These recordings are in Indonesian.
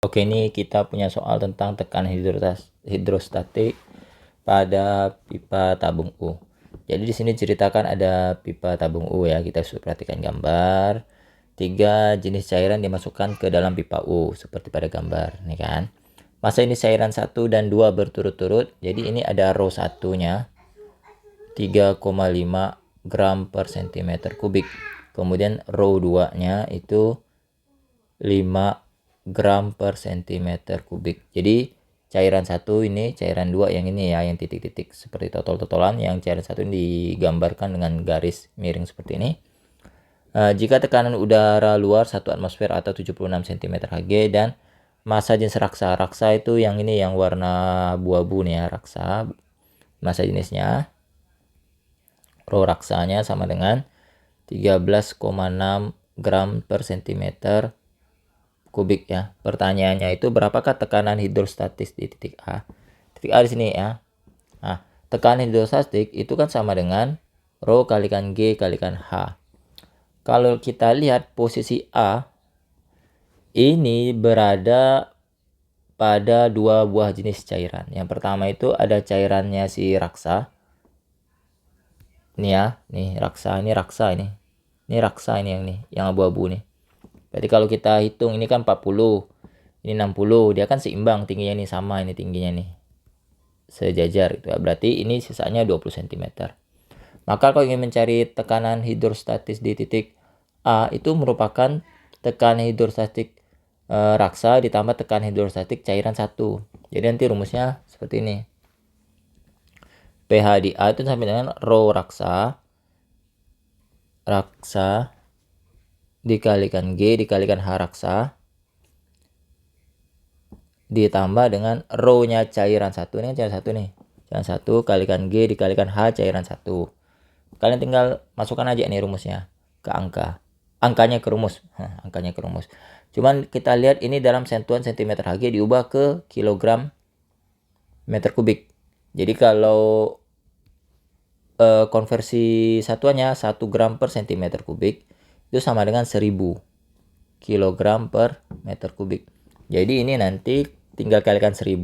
Oke, ini kita punya soal tentang tekanan hidrostatik pada pipa tabung U. Jadi di sini ceritakan ada pipa tabung U ya. Kita sudah perhatikan gambar. 3 jenis cairan dimasukkan ke dalam pipa U seperti pada gambar, nih kan. Masa ini cairan 1 dan 2 berturut-turut. Jadi ini ada row 1-nya 3,5 gram per cm kubik. Kemudian row 2-nya itu 5 gram per cm kubik. Jadi cairan 1 ini, cairan 2 yang ini ya, yang titik-titik seperti totol-totolan. Yang cairan 1 ini digambarkan dengan garis miring seperti ini. Jika tekanan udara luar 1 atmosfer atau 76 cm Hg dan massa jenis raksa. Raksa itu yang ini, yang warna abu-abu nih ya, raksa. Massa jenisnya, rho raksanya sama dengan 13,6 gram per cm kubik ya. Pertanyaannya itu berapakah tekanan hidrostatis di titik A? Titik A di sini ya. Nah, tekanan hidrostatik itu kan sama dengan rho kalikan G kalikan H. Kalau kita lihat posisi A ini berada pada 2 buah jenis cairan. Yang pertama itu ada cairannya si raksa. Ini ya, nih raksa, ini raksa ini. Ini raksa ini yang nih, yang abu-abu nih. Berarti kalau kita hitung ini kan 40, ini 60, dia kan seimbang tingginya nih, sama ini tingginya nih. Sejajar itu ya. Berarti ini sisanya 20 cm. Maka kalau ingin mencari tekanan hidrostatis di titik A itu merupakan tekanan hidrostatik raksa ditambah tekanan hidrostatik cairan 1. Jadi nanti rumusnya seperti ini. pH di A itu sama dengan rho raksa dikalikan G dikalikan H raksa ditambah dengan rho-nya cairan 1. Ini cairan 1 nih. Cairan 1 kalikan G dikalikan H cairan 1. Kalian tinggal masukkan aja nih rumusnya ke angka. Angkanya ke rumus. Angkanya ke rumus. Cuman kita lihat ini dalam sentuhan cm Hg diubah ke kilogram meter kubik. Jadi kalau konversi satuannya 1 gram per cm kubik itu sama dengan 1000 kilogram per meter kubik. Jadi ini nanti tinggal kalikan 1000,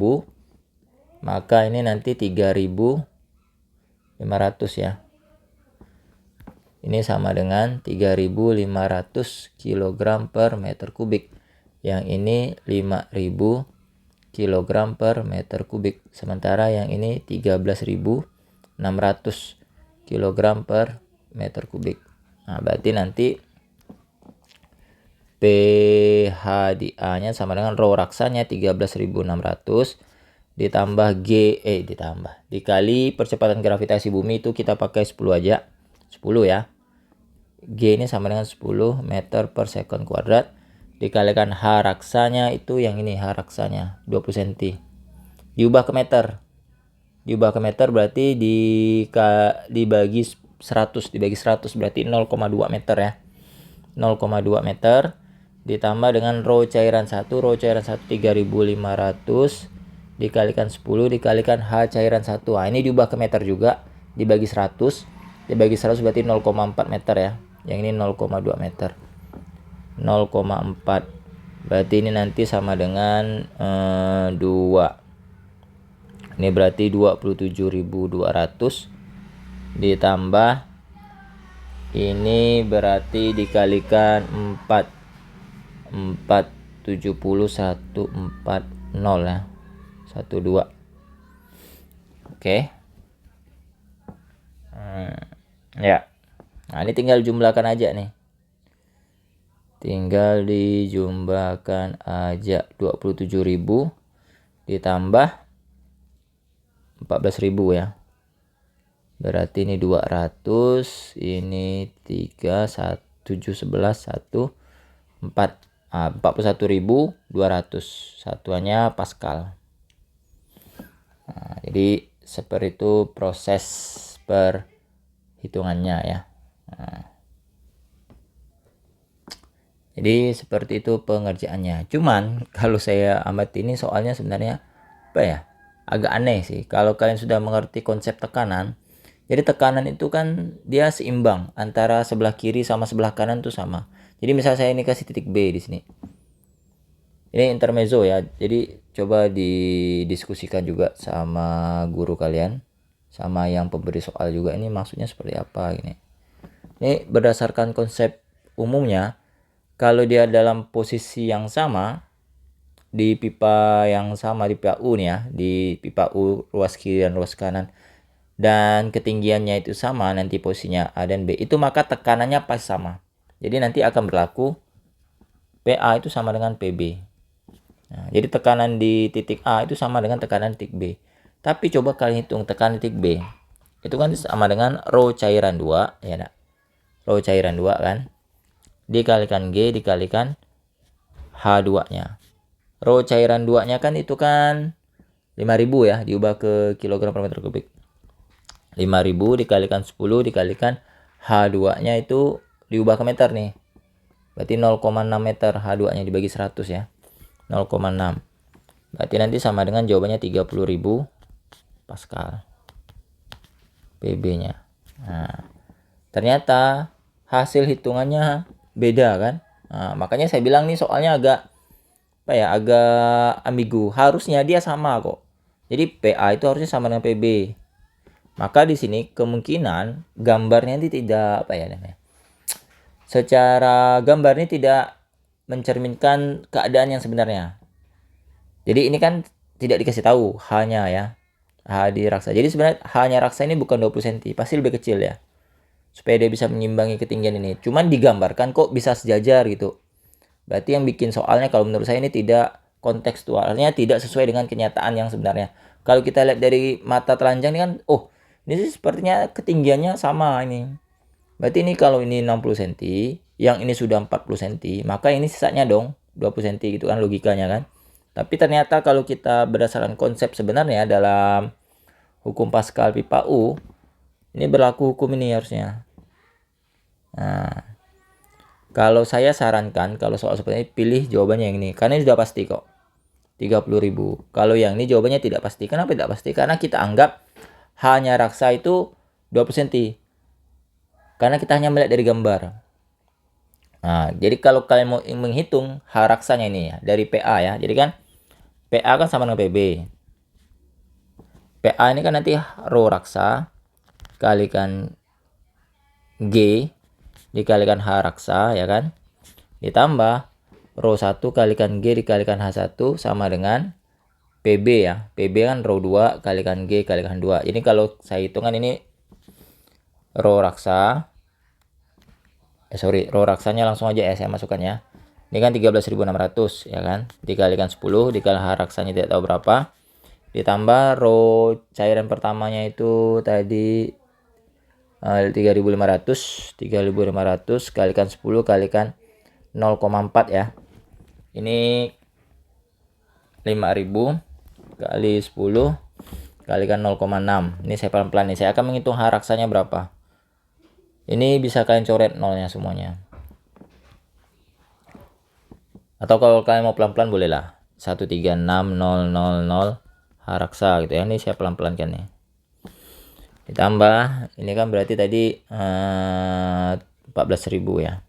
maka ini nanti 3500 ya. Ini sama dengan 3500 kg per meter kubik. Yang ini 5000 kg per meter kubik. Sementara yang ini 13.600 kg per meter kubik. Nah, berarti nanti pH di A-nya sama dengan rho raksanya 13.600 ditambah dikali percepatan gravitasi bumi itu kita pakai 10 aja. 10 ya. G ini sama dengan 10 meter per second kuadrat dikalikan H raksanya itu yang ini, H raksanya 20 cm diubah ke meter. Diubah ke meter berarti dibagi 100 berarti 0,2 meter ya. 0,2 meter ditambah dengan rho cairan 1 3500 dikalikan 10 dikalikan H cairan 1. Nah, ini diubah ke meter juga, dibagi 100 berarti 0,4 meter ya. Yang ini 0,2 meter. 0,4. Berarti ini nanti sama dengan 2. Ini berarti 27.200 ditambah ini berarti dikalikan 4. 47140 ya. 12. Oke. Ya. Nah, ini tinggal jumlahkan aja nih. Tinggal dijumlahkan aja 27.000 ditambah 14.000 ya. Berarti ini 200, ini 3, 1, 7, 11, 1, 4. 41.200. Satuannya Pascal. Nah, jadi seperti itu proses perhitungannya ya. Nah, jadi seperti itu pengerjaannya. Cuman kalau saya amati ini soalnya sebenarnya apa ya, agak aneh sih. Kalau kalian sudah mengerti konsep tekanan, jadi tekanan itu kan dia seimbang antara sebelah kiri sama sebelah kanan tuh sama. Jadi misal saya ini kasih titik B di sini. Ini intermezzo ya, jadi coba didiskusikan juga sama guru kalian, sama yang pemberi soal juga, ini maksudnya seperti apa gini. Ini berdasarkan konsep umumnya, kalau dia dalam posisi yang sama di pipa yang sama, di pipa U nih ya, di pipa U ruas kiri dan ruas kanan, dan ketinggiannya itu sama, nanti posisinya A dan B itu, maka tekanannya pas sama. Jadi nanti akan berlaku PA itu sama dengan PB. Nah, jadi tekanan di titik A itu sama dengan tekanan titik B. Tapi coba kalian hitung tekanan titik B. Itu kan sama dengan rho cairan 2, ya nak? Rho cairan 2 kan? Dikalikan G dikalikan H2-nya. Rho cairan 2-nya kan itu kan 5000 ya, diubah ke kilogram per meter kubik. 5000 dikalikan 10 dikalikan H2-nya itu diubah ke meter nih. Berarti 0,6 meter, H2-nya dibagi 100 ya. 0,6. Berarti nanti sama dengan jawabannya 30.000 Pascal. PB-nya. Nah, ternyata hasil hitungannya beda kan? Nah, makanya saya bilang nih soalnya agak agak ambigu. Harusnya dia sama kok. Jadi PA itu harusnya sama dengan PB. Maka di sini kemungkinan gambarnya ini tidak namanya. Secara gambar ini tidak mencerminkan keadaan yang sebenarnya. Jadi ini kan tidak dikasih tahu hanya ya. H di raksa. Jadi sebenarnya hanya raksa ini bukan 20 cm, pasti lebih kecil ya. Supaya dia bisa menyimbangi ketinggian ini. Cuman digambarkan kok bisa sejajar gitu. Berarti yang bikin soalnya kalau menurut saya ini tidak kontekstualnya, tidak sesuai dengan kenyataan yang sebenarnya. Kalau kita lihat dari mata telanjang ini kan, oh ini sih sepertinya ketinggiannya sama ini. Berarti ini kalau ini 60 cm, yang ini sudah 40 cm, maka ini sisanya dong 20 cm gitu kan logikanya kan. Tapi ternyata kalau kita berdasarkan konsep sebenarnya dalam hukum Pascal pipa U, ini berlaku hukum ini harusnya. Nah, kalau saya sarankan kalau soal seperti ini pilih jawabannya yang ini, karena ini sudah pasti kok. 30.000. Kalau yang ini jawabannya tidak pasti. Kenapa tidak pasti? Karena kita anggap hanya raksa itu 20 cm. Karena kita hanya melihat dari gambar. Nah, jadi kalau kalian mau menghitung H raksanya ini ya, dari PA ya. Jadi kan PA kan sama dengan PB. PA ini kan nanti rho raksa kalikan G dikalikan H raksa ya kan. Ditambah rho 1 kalikan G dikalikan H1 sama dengan PB ya. PB kan rho 2 kalikan G kalikan 2. Ini kalau saya hitungan ini rho raksa. Rho raksanya langsung aja ya saya masukkan ya. Ini kan 13.600 ya kan. Dikalikan 10 dikalikan H raksanya tidak tahu berapa. Ditambah rho cairan pertamanya itu tadi 3.500 kalikan 10 kalikan 0,4 ya. Ini 5.000 kali 10 kalikan 0,6. Ini saya pelan-pelan nih. Saya akan menghitung H raksanya berapa. Ini bisa kalian coret nolnya semuanya. Atau kalau kalian mau pelan-pelan bolehlah. 136.000 H raksa gitu ya. Ini saya pelan-pelan kan nih. Ditambah ini kan berarti tadi 14.000 ya.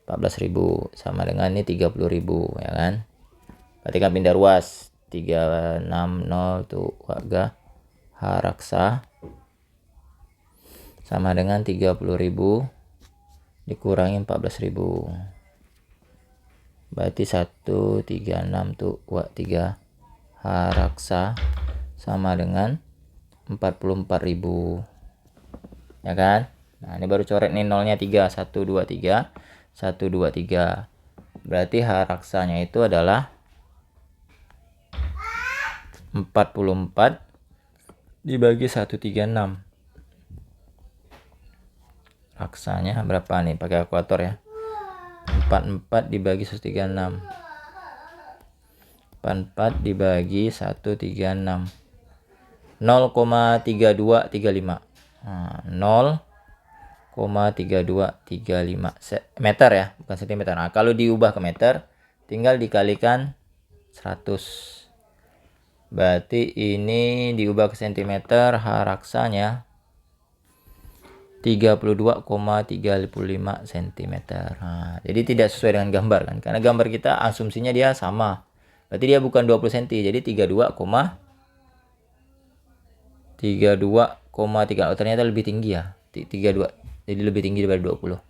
14.000 sama dengan ini 30.000 ya kan. Berarti kan pindah ruas 360 tuh warga H raksa sama dengan 30.000 dikurangi 14.000. Berarti 136 tuh 3 H raksa sama dengan 44.000 ya kan. Nah ini baru coret nih nolnya 3, 1 2 3 1 2 3. Berarti H raksanya itu adalah 44 dibagi 136. Raksanya berapa nih pakai kalkulator ya. 44 dibagi 136. 44 dibagi 136. 0,3235. Nah, 0,3235 meter ya, bukan sentimeter. Nah, kalau diubah ke meter tinggal dikalikan 100. Berarti ini diubah ke sentimeter, H raksanya 32,35 cm. Nah, jadi tidak sesuai dengan gambar kan, karena gambar kita asumsinya dia sama, berarti dia bukan 20 cm, jadi 32,3. Oh, ternyata lebih tinggi ya, 32, jadi lebih tinggi daripada 20.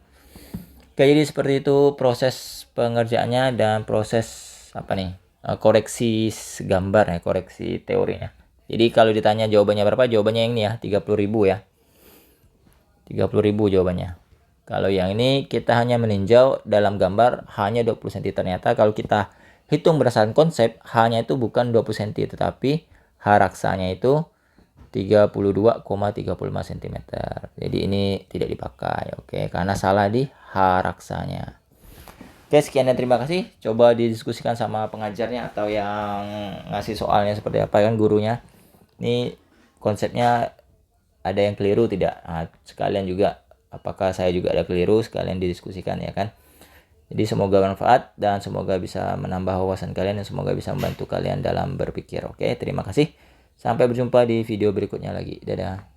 Oke, jadi seperti itu proses pengerjaannya dan proses apa nih, koreksi gambar ya, koreksi teorinya. Jadi kalau ditanya jawabannya berapa, jawabannya yang ini ya, 30.000 ya, 30.000 jawabannya. Kalau yang ini kita hanya meninjau dalam gambar hanya 20 cm. Ternyata kalau kita hitung berdasarkan konsep, hanya itu bukan 20 cm, tetapi haraksanya itu 32,35 cm. Jadi ini tidak dipakai, oke, karena salah di haraksanya. Oke, sekian dan terima kasih. Coba didiskusikan sama pengajarnya atau yang ngasih soalnya seperti apa kan, gurunya. Ini konsepnya ada yang keliru tidak? Nah, sekalian juga apakah saya juga ada keliru, sekalian didiskusikan ya kan. Jadi semoga bermanfaat dan semoga bisa menambah wawasan kalian dan semoga bisa membantu kalian dalam berpikir. Oke, terima kasih. Sampai berjumpa di video berikutnya lagi. Dadah.